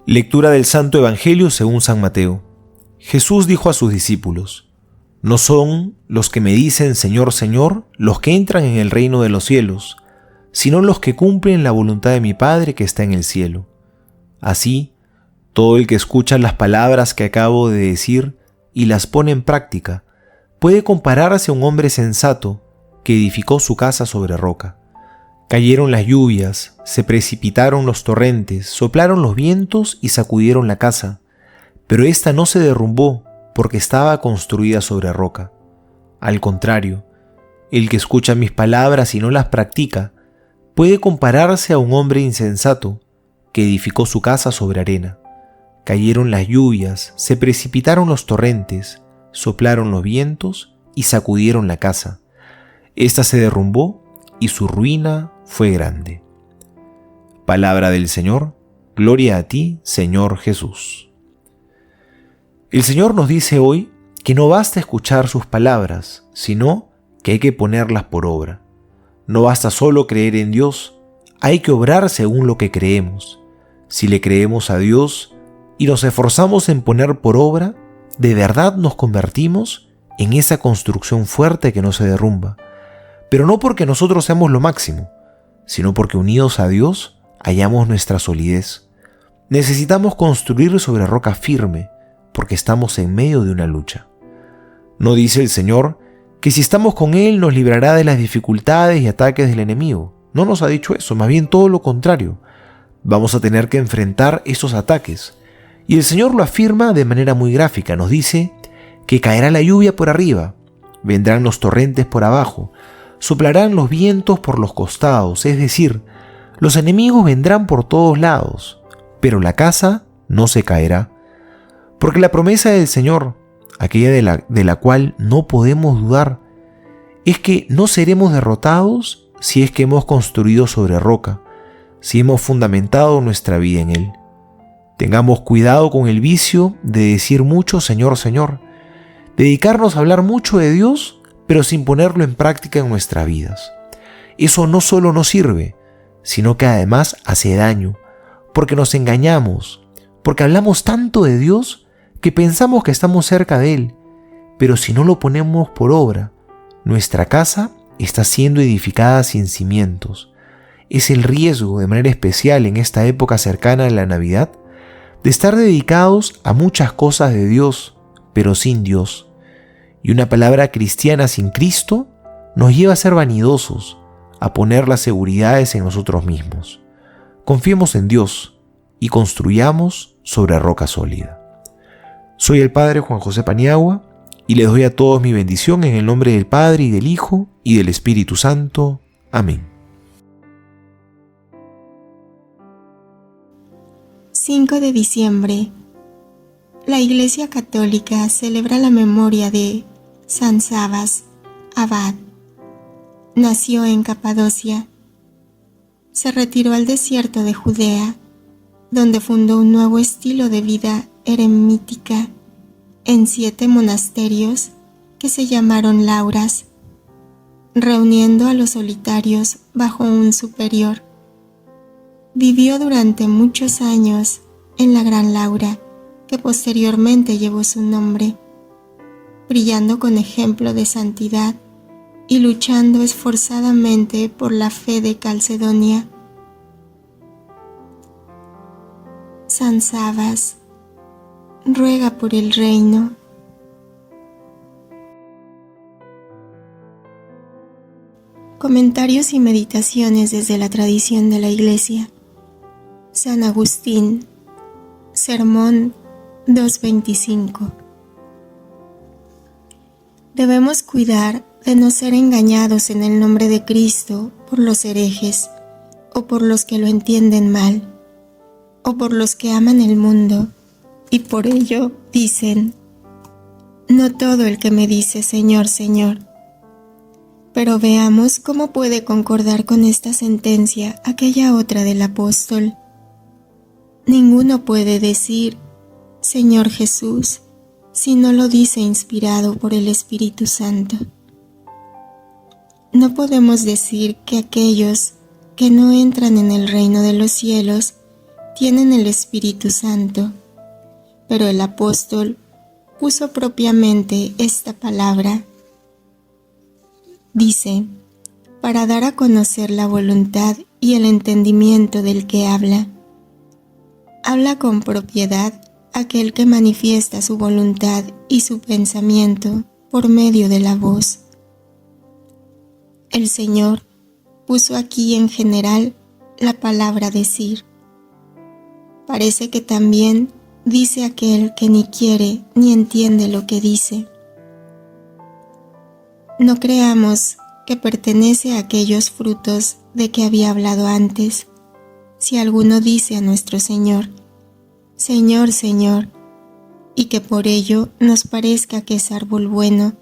Lectura del Santo Evangelio según San Mateo. Jesús dijo a sus discípulos: No son los que me dicen Señor, Señor, los que entran en el reino de los cielos, sino los que cumplen la voluntad de mi Padre que está en el cielo. Así, todo el que escucha las palabras que acabo de decir y las pone en práctica, puede compararse a un hombre sensato que edificó su casa sobre roca. Cayeron las lluvias, se precipitaron los torrentes, soplaron los vientos y sacudieron la casa, pero ésta no se derrumbó porque estaba construida sobre roca. Al contrario, el que escucha mis palabras y no las practica, puede compararse a un hombre insensato que edificó su casa sobre arena. Cayeron las lluvias, se precipitaron los torrentes, soplaron los vientos y sacudieron la casa. Esta se derrumbó y su ruina fue grande. Palabra del Señor, gloria a ti, Señor Jesús. El Señor nos dice hoy que no basta escuchar sus palabras, sino que hay que ponerlas por obra. No basta solo creer en Dios, hay que obrar según lo que creemos. Si le creemos a Dios y nos esforzamos en poner por obra, de verdad nos convertimos en esa construcción fuerte que no se derrumba, pero no porque nosotros seamos lo máximo, sino porque unidos a Dios hallamos nuestra solidez. Necesitamos construir sobre roca firme, porque estamos en medio de una lucha. ¿No dice el Señor que si estamos con Él nos librará de las dificultades y ataques del enemigo? No nos ha dicho eso, más bien todo lo contrario. Vamos a tener que enfrentar esos ataques. Y el Señor lo afirma de manera muy gráfica. Nos dice que caerá la lluvia por arriba, vendrán los torrentes por abajo, soplarán los vientos por los costados, es decir, los enemigos vendrán por todos lados, pero la casa no se caerá. Porque la promesa del Señor, aquella de la cual no podemos dudar, es que no seremos derrotados si es que hemos construido sobre roca, si hemos fundamentado nuestra vida en Él. Tengamos cuidado con el vicio de decir mucho Señor, Señor, dedicarnos a hablar mucho de Dios, pero sin ponerlo en práctica en nuestras vidas. Eso no solo no sirve, sino que además hace daño, porque nos engañamos, porque hablamos tanto de Dios que pensamos que estamos cerca de Él, pero si no lo ponemos por obra, nuestra casa está siendo edificada sin cimientos. Es el riesgo, de manera especial en esta época cercana a la Navidad, de estar dedicados a muchas cosas de Dios, pero sin Dios. Y una palabra cristiana sin Cristo nos lleva a ser vanidosos, a poner las seguridades en nosotros mismos. Confiemos en Dios y construyamos sobre roca sólida. Soy el Padre Juan José Paniagua y les doy a todos mi bendición en el nombre del Padre y del Hijo y del Espíritu Santo. Amén. 5 de diciembre. La Iglesia Católica celebra la memoria de San Sabas, abad. Nació en Capadocia. Se retiró al desierto de Judea, donde fundó un nuevo estilo de vida eremítica en 7 monasterios que se llamaron lauras, reuniendo a los solitarios bajo un superior. Vivió durante muchos años en la Gran Laura, que posteriormente llevó su nombre, brillando con ejemplo de santidad y luchando esforzadamente por la fe de Calcedonia. San Sabas, ruega por el reino. Comentarios y meditaciones desde la tradición de la Iglesia. San Agustín, Sermón 2.25. Debemos cuidar de no ser engañados en el nombre de Cristo por los herejes, o por los que lo entienden mal, o por los que aman el mundo, y por ello dicen: no todo el que me dice Señor, Señor. Pero veamos cómo puede concordar con esta sentencia aquella otra del apóstol: ninguno puede decir Señor Jesús si no lo dice inspirado por el Espíritu Santo. No podemos decir que aquellos que no entran en el reino de los cielos tienen el Espíritu Santo, pero el apóstol puso propiamente esta palabra. Dice, para dar a conocer la voluntad y el entendimiento del que habla. Habla con propiedad aquel que manifiesta su voluntad y su pensamiento por medio de la voz. El Señor puso aquí en general la palabra decir. Parece que también dice aquel que ni quiere ni entiende lo que dice. No creamos que pertenece a aquellos frutos de que había hablado antes, si alguno dice a nuestro Señor, Señor, Señor, y que por ello nos parezca que es árbol bueno,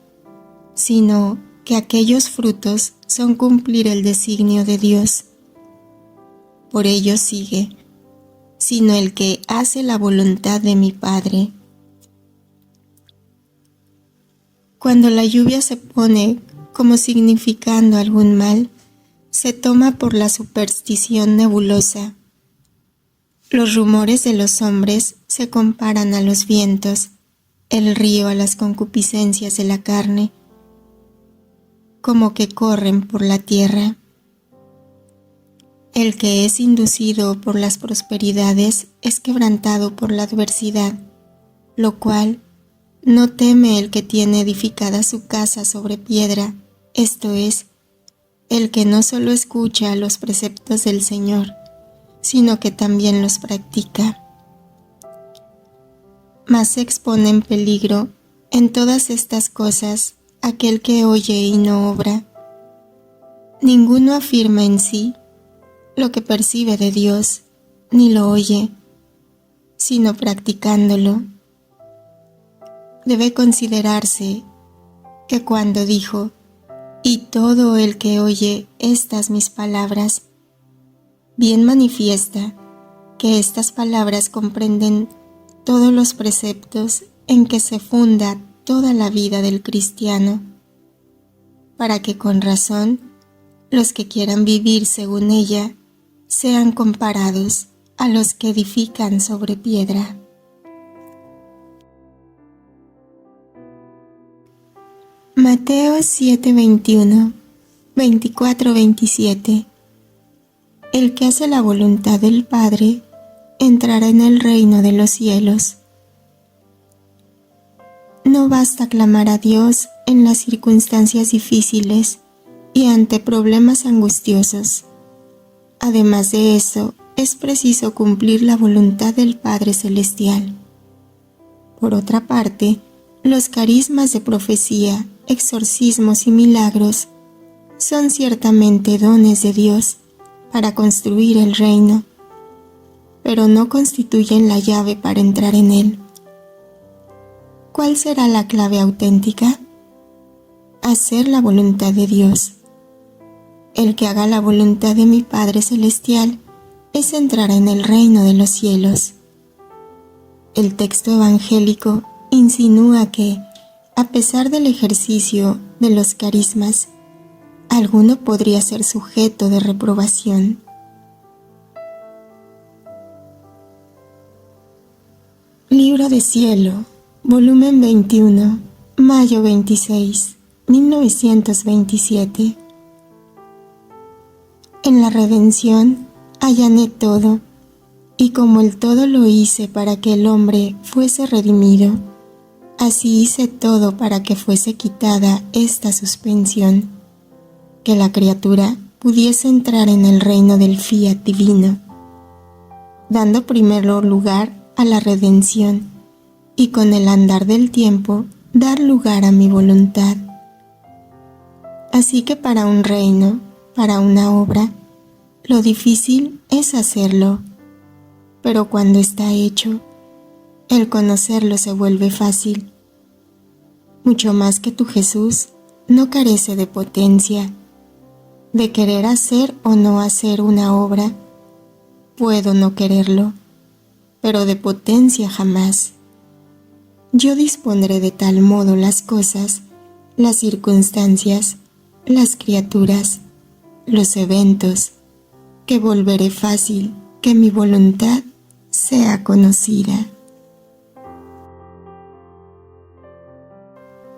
sino que aquellos frutos son cumplir el designio de Dios. Por ello sigue, sino el que hace la voluntad de mi Padre. Cuando la lluvia se pone como significando algún mal, se toma por la superstición nebulosa. Los rumores de los hombres se comparan a los vientos, el río a las concupiscencias de la carne, como que corren por la tierra. El que es inducido por las prosperidades es quebrantado por la adversidad, lo cual no teme el que tiene edificada su casa sobre piedra, esto es, el que no solo escucha los preceptos del Señor, sino que también los practica. Mas se expone en peligro en todas estas cosas aquel que oye y no obra. Ninguno afirma en sí lo que percibe de Dios, ni lo oye, sino practicándolo. Debe considerarse que cuando dijo, y todo el que oye estas mis palabras, bien manifiesta que estas palabras comprenden todos los preceptos en que se funda toda la vida del cristiano, para que con razón los que quieran vivir según ella sean comparados a los que edifican sobre piedra. Mateo 7:21, 24-27. El que hace la voluntad del Padre entrará en el reino de los cielos. No basta clamar a Dios en las circunstancias difíciles y ante problemas angustiosos. Además de eso, es preciso cumplir la voluntad del Padre Celestial. Por otra parte, los carismas de profecía, exorcismos y milagros son ciertamente dones de Dios para construir el reino, pero no constituyen la llave para entrar en él. ¿Cuál será la clave auténtica? Hacer la voluntad de Dios. El que haga la voluntad de mi Padre Celestial es entrar en el reino de los cielos. El texto evangélico insinúa que, a pesar del ejercicio de los carismas, alguno podría ser sujeto de reprobación. Libro de Cielo, volumen 21, mayo 26, 1927. En la redención allané todo, y como el todo lo hice para que el hombre fuese redimido, así hice todo para que fuese quitada esta suspensión, que la criatura pudiese entrar en el reino del fiat divino, dando primero lugar a la redención y con el andar del tiempo dar lugar a mi voluntad. Así que para un reino, para una obra, lo difícil es hacerlo, pero cuando está hecho, el conocerlo se vuelve fácil. Mucho más que tu Jesús no carece de potencia, de querer hacer o no hacer una obra. Puedo no quererlo, pero de potencia jamás. Yo dispondré de tal modo las cosas, las circunstancias, las criaturas, los eventos, que volveré fácil que mi voluntad sea conocida.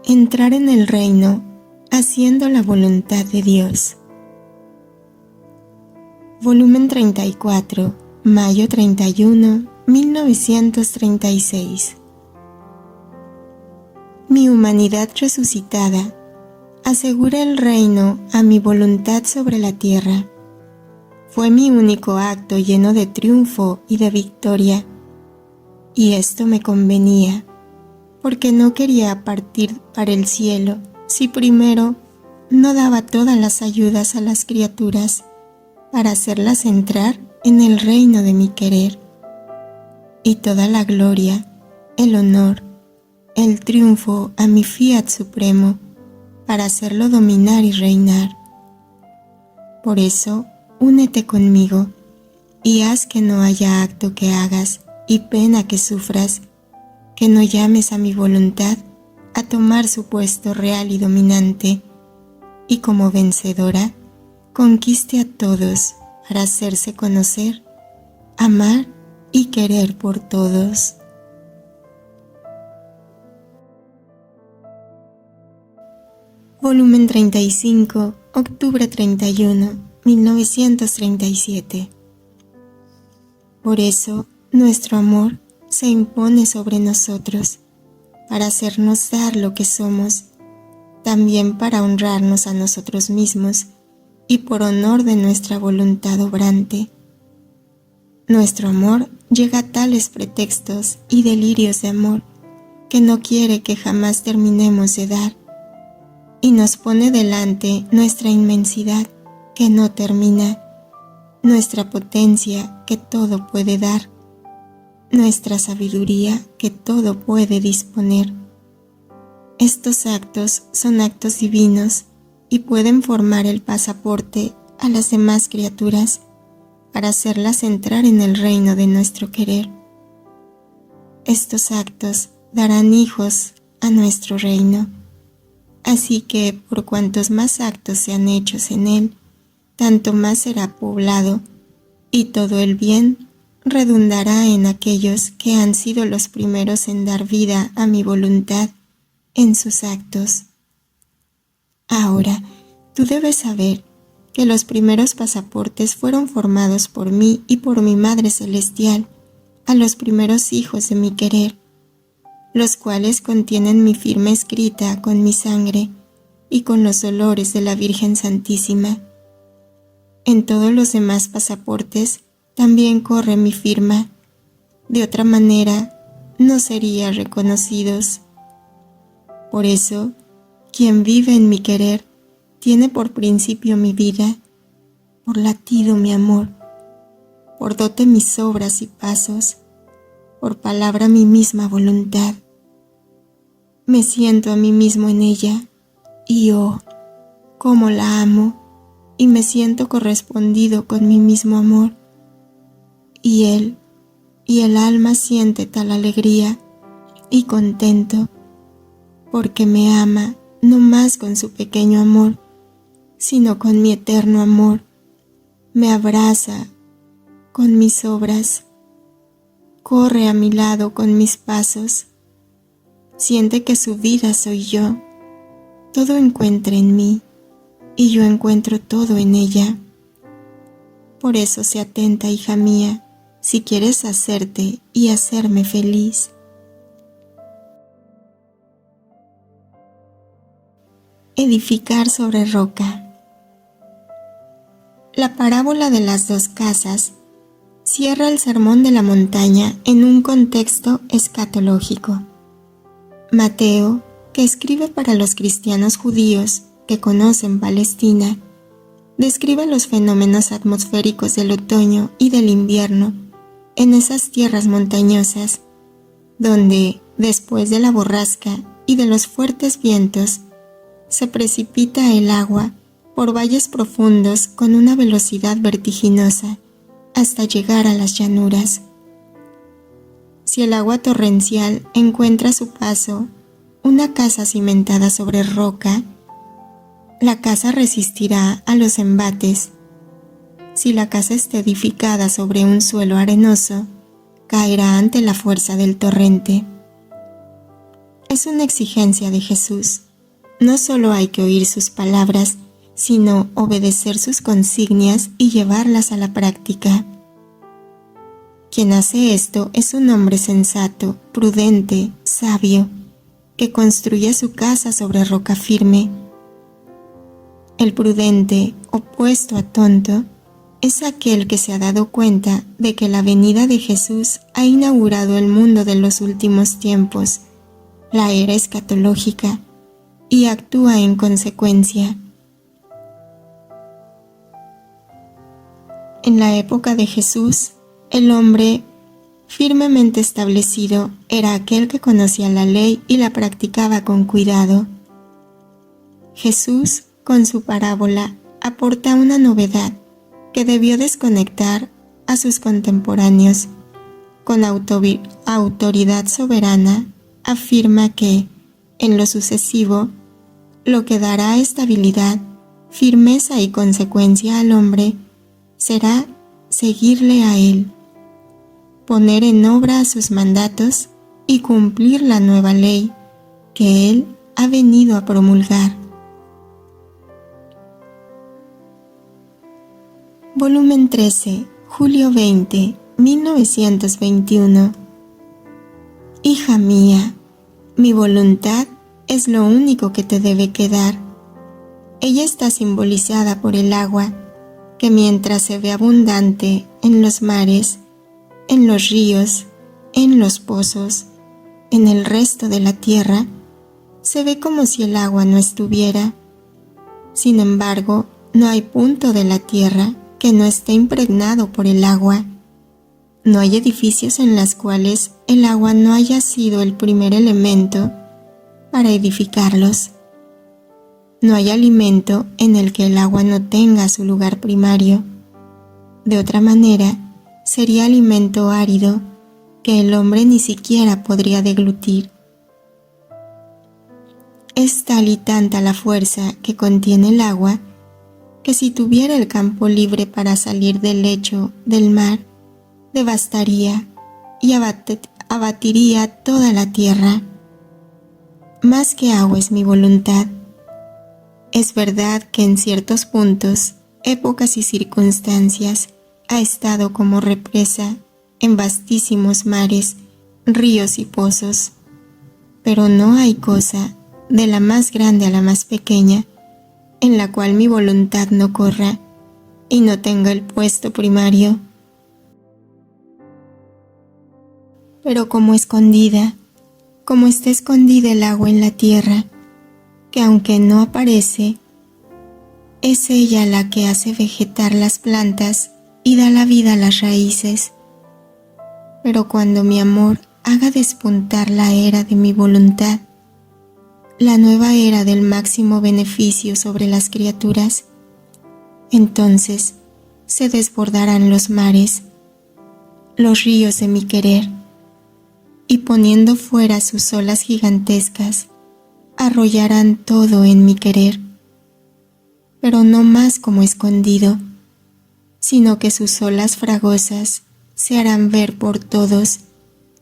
Entrar en el reino haciendo la voluntad de Dios. Volumen 34, mayo 31, 1936. Mi humanidad resucitada asegura el reino a mi voluntad sobre la tierra. Fue mi único acto lleno de triunfo y de victoria, y esto me convenía, porque no quería partir para el cielo si primero no daba todas las ayudas a las criaturas para hacerlas entrar en el reino de mi querer, y toda la gloria, el honor, el triunfo a mi fiat supremo, para hacerlo dominar y reinar. Por eso, únete conmigo y haz que no haya acto que hagas y pena que sufras, que no llames a mi voluntad a tomar su puesto real y dominante, y como vencedora, conquiste a todos para hacerse conocer, amar y querer por todos. Volumen 35, octubre 31, 1937. Por eso, nuestro amor se impone sobre nosotros, para hacernos dar lo que somos, también para honrarnos a nosotros mismos y por honor de nuestra voluntad obrante. Nuestro amor llega a tales pretextos y delirios de amor que no quiere que jamás terminemos de dar, y nos pone delante nuestra inmensidad que no termina, nuestra potencia que todo puede dar, nuestra sabiduría que todo puede disponer. Estos actos son actos divinos y pueden formar el pasaporte a las demás criaturas para hacerlas entrar en el reino de nuestro querer. Estos actos darán hijos a nuestro reino. Así que, por cuantos más actos sean hechos en él, tanto más será poblado, y todo el bien redundará en aquellos que han sido los primeros en dar vida a mi voluntad en sus actos. Ahora, tú debes saber que los primeros pasaportes fueron formados por mí y por mi Madre Celestial a los primeros hijos de mi querer, los cuales contienen mi firma escrita con mi sangre y con los dolores de la Virgen Santísima. En todos los demás pasaportes también corre mi firma, de otra manera no serían reconocidos. Por eso, quien vive en mi querer tiene por principio mi vida, por latido mi amor, por dote mis obras y pasos, por palabra mi misma voluntad. Me siento a mí mismo en ella, y oh, cómo la amo, y me siento correspondido con mi mismo amor. Y el alma siente tal alegría y contento, porque me ama no más con su pequeño amor, sino con mi eterno amor. Me abraza con mis obras, corre a mi lado con mis pasos, siente que su vida soy yo, todo encuentra en mí, y yo encuentro todo en ella. Por eso sé atenta, hija mía, si quieres hacerte y hacerme feliz. Edificar sobre roca. La parábola de las dos casas cierra el sermón de la montaña en un contexto escatológico. Mateo, que escribe para los cristianos judíos que conocen Palestina, describe los fenómenos atmosféricos del otoño y del invierno en esas tierras montañosas, donde, después de la borrasca y de los fuertes vientos, se precipita el agua por valles profundos con una velocidad vertiginosa hasta llegar a las llanuras. Si el agua torrencial encuentra a su paso una casa cimentada sobre roca, la casa resistirá a los embates. Si la casa está edificada sobre un suelo arenoso, caerá ante la fuerza del torrente. Es una exigencia de Jesús. No solo hay que oír sus palabras, sino obedecer sus consignas y llevarlas a la práctica. Quien hace esto es un hombre sensato, prudente, sabio, que construye su casa sobre roca firme. El prudente, opuesto a tonto, es aquel que se ha dado cuenta de que la venida de Jesús ha inaugurado el mundo de los últimos tiempos, la era escatológica, y actúa en consecuencia. En la época de Jesús, el hombre firmemente establecido era aquel que conocía la ley y la practicaba con cuidado. Jesús, con su parábola, aporta una novedad que debió desconectar a sus contemporáneos. Con autoridad soberana, afirma que, en lo sucesivo, lo que dará estabilidad, firmeza y consecuencia al hombre será seguirle a él, poner en obra sus mandatos y cumplir la nueva ley que él ha venido a promulgar. Volumen 13, julio 20, 1921. Hija mía, mi voluntad es lo único que te debe quedar. Ella está simbolizada por el agua, que mientras se ve abundante en los mares, en los ríos, en los pozos, en el resto de la tierra, se ve como si el agua no estuviera. Sin embargo, no hay punto de la tierra que no esté impregnado por el agua. No hay edificios en los cuales el agua no haya sido el primer elemento para edificarlos. No hay alimento en el que el agua no tenga su lugar primario. De otra manera, sería alimento árido que el hombre ni siquiera podría deglutir. Es tal y tanta la fuerza que contiene el agua que si tuviera el campo libre para salir del lecho del mar, devastaría y abatiría toda la tierra. Más que agua es mi voluntad. Es verdad que en ciertos puntos, épocas y circunstancias ha estado como represa en vastísimos mares, ríos y pozos, pero no hay cosa, de la más grande a la más pequeña, en la cual mi voluntad no corra y no tenga el puesto primario. Pero como está escondida el agua en la tierra, que aunque no aparece, es ella la que hace vegetar las plantas y da la vida a las raíces. Pero cuando mi amor haga despuntar la era de mi voluntad, la nueva era del máximo beneficio sobre las criaturas, entonces se desbordarán los mares, los ríos de mi querer, y poniendo fuera sus olas gigantescas, arrollarán todo en mi querer, pero no más como escondido, sino que sus olas fragosas se harán ver por todos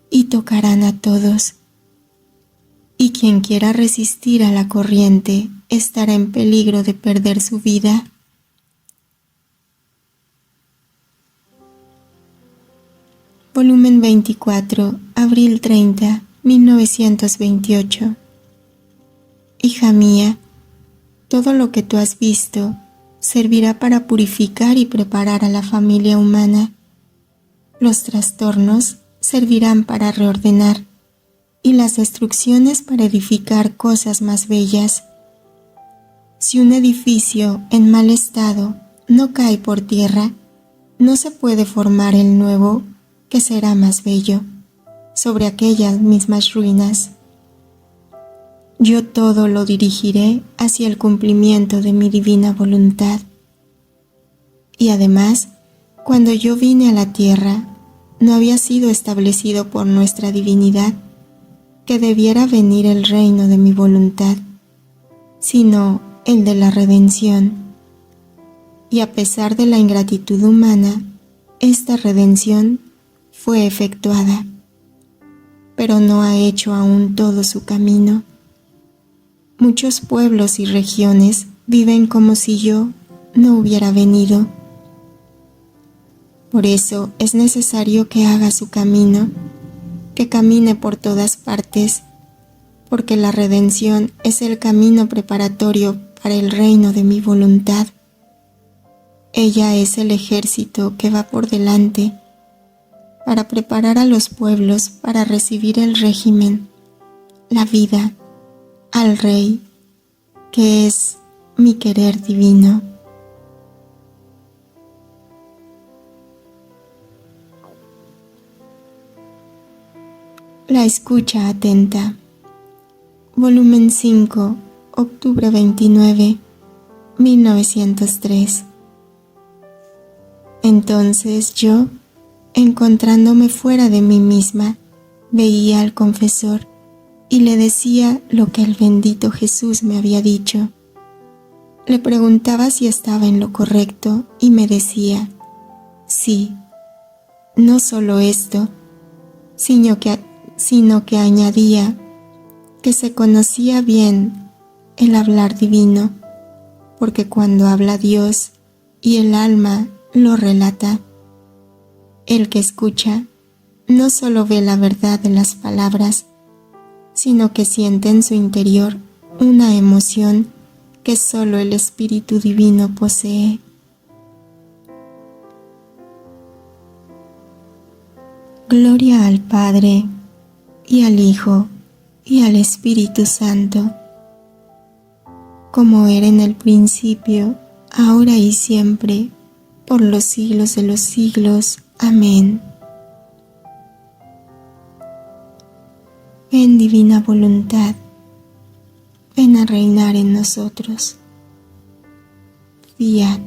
y tocarán a todos. Y quien quiera resistir a la corriente estará en peligro de perder su vida. Volumen 24, abril 30, 1928. Hija mía, todo lo que tú has visto servirá para purificar y preparar a la familia humana. Los trastornos servirán para reordenar y las destrucciones para edificar cosas más bellas. Si un edificio en mal estado no cae por tierra, no se puede formar el nuevo que será más bello sobre aquellas mismas ruinas. Yo todo lo dirigiré hacia el cumplimiento de mi divina voluntad. Y además, cuando yo vine a la tierra, no había sido establecido por nuestra divinidad que debiera venir el reino de mi voluntad, sino el de la redención. Y a pesar de la ingratitud humana, esta redención fue efectuada, pero no ha hecho aún todo su camino. Muchos pueblos y regiones viven como si yo no hubiera venido. Por eso es necesario que haga su camino, que camine por todas partes, porque la redención es el camino preparatorio para el reino de mi voluntad. Ella es el ejército que va por delante para preparar a los pueblos para recibir el régimen, la vida, al Rey, que es mi querer divino. La escucha atenta. Volumen 5, octubre 29, 1903. Entonces yo, encontrándome fuera de mí misma, veía al confesor y le decía lo que el bendito Jesús me había dicho. Le preguntaba si estaba en lo correcto y me decía, sí, no solo esto, sino que añadía que se conocía bien el hablar divino, porque cuando habla Dios y el alma lo relata, el que escucha no solo ve la verdad de las palabras, sino que siente en su interior una emoción que solo el Espíritu Divino posee. Gloria al Padre, y al Hijo, y al Espíritu Santo, como era en el principio, ahora y siempre, por los siglos de los siglos. Amén. Ven, divina voluntad, ven a reinar en nosotros. Fiat.